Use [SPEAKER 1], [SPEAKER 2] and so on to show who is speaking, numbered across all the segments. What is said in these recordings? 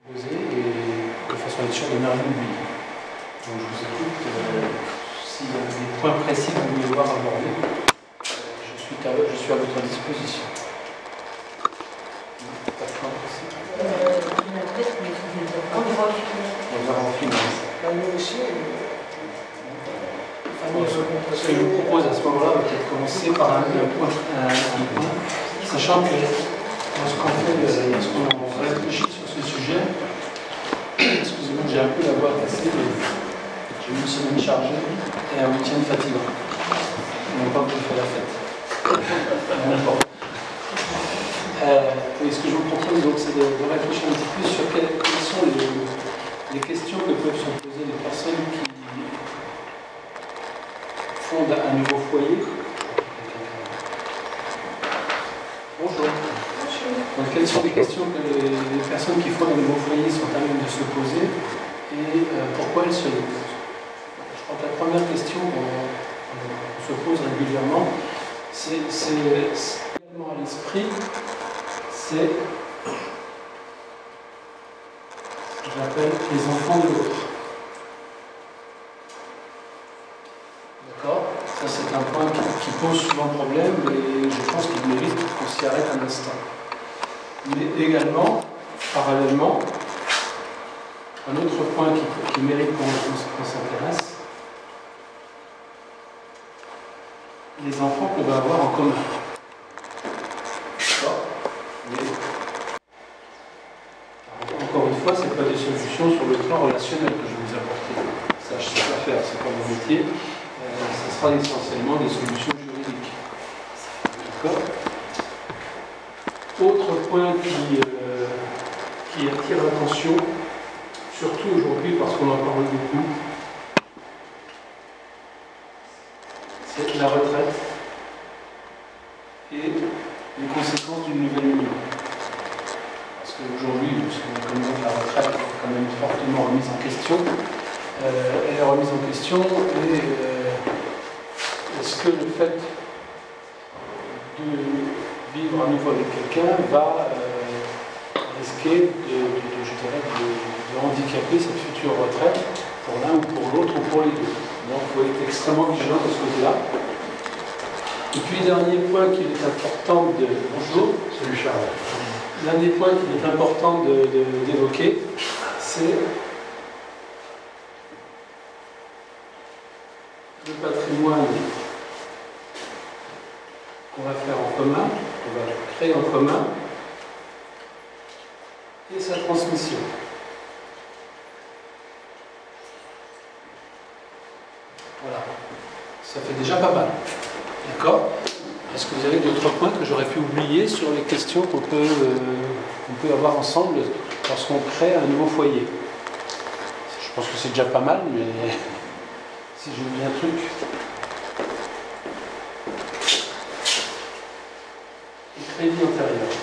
[SPEAKER 1] poser et de façon à être sûr de ne rien oublier. Donc je vous écoute. S'il y a des points précis que vous voulez voir abordés, je suis à votre disposition. Pas de point précis. On va en finance.
[SPEAKER 2] Nous aussi,
[SPEAKER 1] Ce que je vous propose à ce moment-là, va peut-être commencer par un point, sachant que lorsqu'on réfléchit sur ce sujet, excusez-moi, j'ai un peu la voix cassée, mais j'ai eu une semaine chargée et un week-end fatigant. On n'a pas pu faire la fête. Et ce que je vous propose donc, c'est de réfléchir un petit peu sur quelles sont les questions que peuvent se poser les personnes qui fondent un nouveau foyer. Bonjour. Donc, quelles sont les questions que les personnes qui fondent un nouveau foyer sont à même de se poser et pourquoi elles se les posent? Je crois que la première question qu'on se pose régulièrement, c'est également à l'esprit, c'est ce que j'appelle les enfants de l'autre. D'accord? Ça, c'est un point qui pose souvent problème et je pense qu'il mérite qu'on s'y arrête un instant. Mais également, parallèlement, un autre point qui mérite qu'on s'intéresse, les enfants qu'on va avoir en commun. D'accord? Mais, encore une fois, ce n'est pas des solutions sur le plan relationnel que je vais vous apporter. Ça, je ne sais pas faire, ce n'est pas mon métier. Ce sera essentiellement des solutions juridiques. D'accord? Autre point qui attire l'attention, surtout aujourd'hui parce qu'on en parle beaucoup, c'est la retraite et les conséquences d'une nouvelle union. Parce qu'aujourd'hui, la retraite est quand même fortement remise en question. Elle est remise en question et est-ce que le fait de vivre à nouveau avec quelqu'un va risquer de handicaper cette future retraite pour l'un ou pour l'autre ou pour les deux. Donc il faut être extrêmement vigilant de ce côté-là. Et puis dernier point qu'il est important de... Bonjour.
[SPEAKER 3] Salut Charles.
[SPEAKER 1] Dernier point qu'il est important d'évoquer, c'est le patrimoine qu'on va faire en commun, qu'on va créer en commun, et sa transmission. Voilà. Ça fait déjà pas mal. D'accord? Est-ce que vous avez d'autres points que j'aurais pu oublier sur les questions qu'on peut avoir ensemble lorsqu'on crée un nouveau foyer? Je pense que c'est déjà pas mal, mais si j'oublie un truc. Les crédits antérieurs.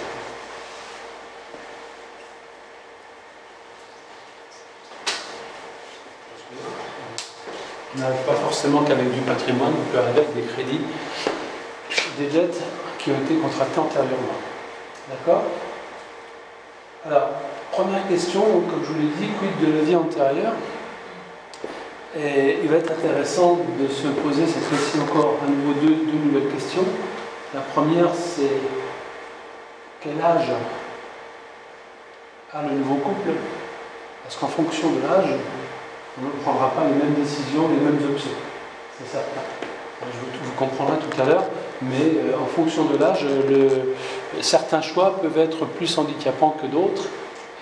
[SPEAKER 1] On n'arrive pas forcément qu'avec du patrimoine, on peut arriver avec des crédits, des dettes qui ont été contractées antérieurement. D'accord? Alors, première question, comme je vous l'ai dit, quid de la vie antérieure? Et il va être intéressant de se poser cette fois-ci encore à nouveau deux nouvelles questions. La première, c'est quel âge a le nouveau couple? Parce qu'en fonction de l'âge, on ne prendra pas les mêmes décisions, les mêmes options. C'est certain. Vous comprendrez tout à l'heure, mais en fonction de l'âge, certains choix peuvent être plus handicapants que d'autres,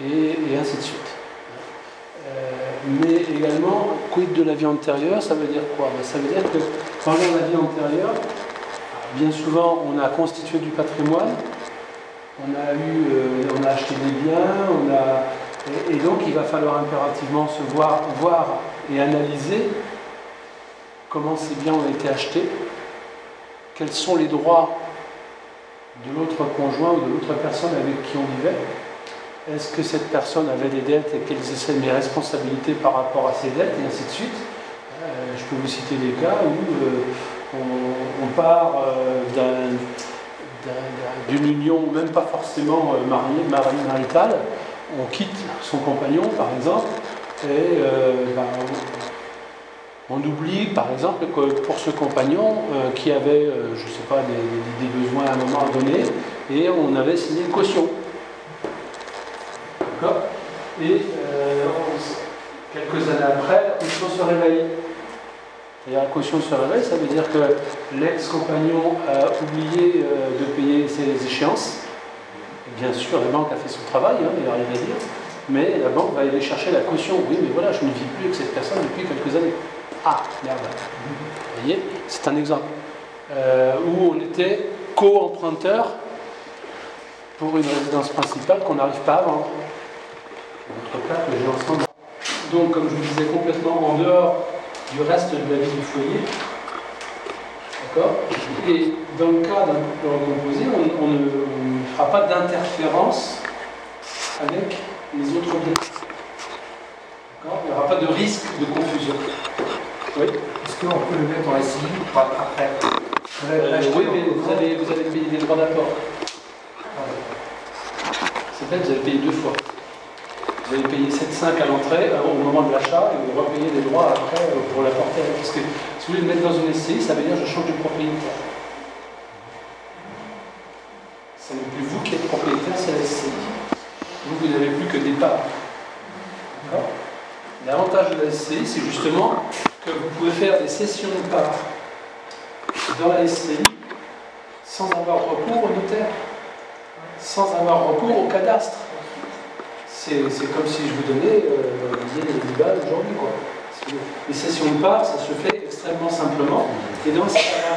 [SPEAKER 1] et ainsi de suite. Mais également, quid de la vie antérieure, ça veut dire quoi? Ça veut dire que pendant la vie antérieure, bien souvent, on a constitué du patrimoine, on a acheté des biens, et donc il va falloir impérativement se voir et analyser comment ces biens ont été achetés, quels sont les droits de l'autre conjoint ou de l'autre personne avec qui on vivait. Est-ce que cette personne avait des dettes et quelles étaient mes responsabilités par rapport à ces dettes, et ainsi de suite. Je peux vous citer des cas où on part d'une union, même pas forcément maritale, on quitte son compagnon, par exemple, et on oublie, par exemple, que pour ce compagnon qui avait, je ne sais pas, des besoins à un moment donné, et on avait signé une caution. D'accord? Et quelques années après, la caution se réveille. Et la caution se réveille, ça veut dire que l'ex-compagnon a oublié de payer ses échéances. Bien sûr, la banque a fait son travail, hein, il n'y a rien à dire, mais la banque va aller chercher la caution. Oui, mais voilà, je ne vis plus avec cette personne depuis quelques années. Ah, merde. Vous voyez, c'est un exemple. Où on était co-emprunteur pour une résidence principale qu'on n'arrive pas à vendre. Notre cas que j'ai ensemble. Donc, comme je vous disais, complètement en dehors du reste de la vie du foyer. D'accord? Et dans le cas d'un couple recomposé, on ne fera pas d'interférence avec les autres biens. D'accord? Il n'y aura pas de risque de confusion. Oui?
[SPEAKER 2] Est-ce qu'on peut le mettre en SCI après?
[SPEAKER 1] Oui, mais vous allez payer des droits d'apport. C'est fait, vous allez payer 2 fois. Vous allez payer 7,5 à l'entrée au moment de l'achat et vous repayez des droits après pour l'apporter. Parce que si vous voulez le mettre dans une SCI, ça veut dire que je change de propriétaire. Ce n'est plus vous qui êtes propriétaire, c'est la SCI. Vous n'avez plus que des parts. D'accord? L'avantage de la SCI, c'est justement que vous pouvez faire des cessions de parts dans la SCI sans avoir recours au notaire, sans avoir recours au cadastre. C'est comme si je vous donnais les bases aujourd'hui. Les cessions de parts, ça se fait extrêmement simplement. Et dans ce cas-là,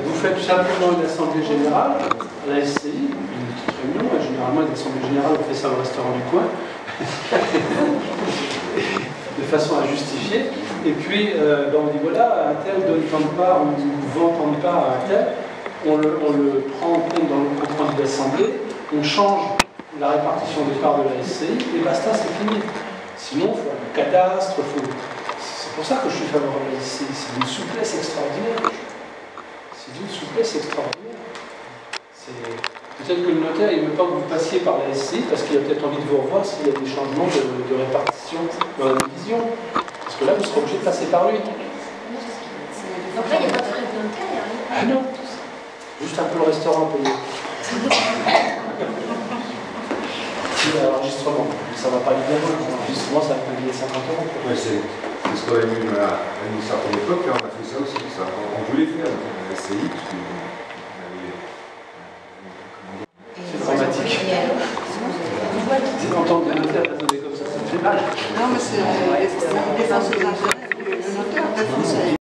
[SPEAKER 1] vous faites tout simplement une assemblée générale à la SCI, une petite réunion, et généralement une assemblée générale, on fait ça au restaurant du coin, de façon à justifier. Et puis, on dit voilà, un tel donne tant de parts, ou vend tant de parts à un tel, on le prend en compte dans le compte rendu de l'assemblée, on change la répartition des parts de la SCI, et basta, c'est fini. Sinon, il faut un cadastre, c'est pour ça que je suis favorable à la SCI, c'est d'une souplesse extraordinaire. C'est d'une souplesse extraordinaire. Peut-être que le notaire, il ne veut pas que vous passiez par la SCI, parce qu'il a peut-être envie de vous revoir s'il y a des changements de répartition dans la division. Parce que là, vous serez obligé de passer par lui.
[SPEAKER 3] Donc là, il n'y a pas de frais de notaire.
[SPEAKER 1] Ah non, juste un peu le restaurant payé. L'enregistrement, ça va pas évidemment, l'enregistrement ça va payer 50 €.
[SPEAKER 4] Ouais, c'est ce qu'on a vu à une certaine époque, on a fait ça aussi, ça. On voulait faire la SCI, parce que
[SPEAKER 1] c'est dramatique. C'est d'entendre des notaires raisonner comme ça me fait mal.
[SPEAKER 5] Non, mais c'est les forces d'intérêt, le notaire,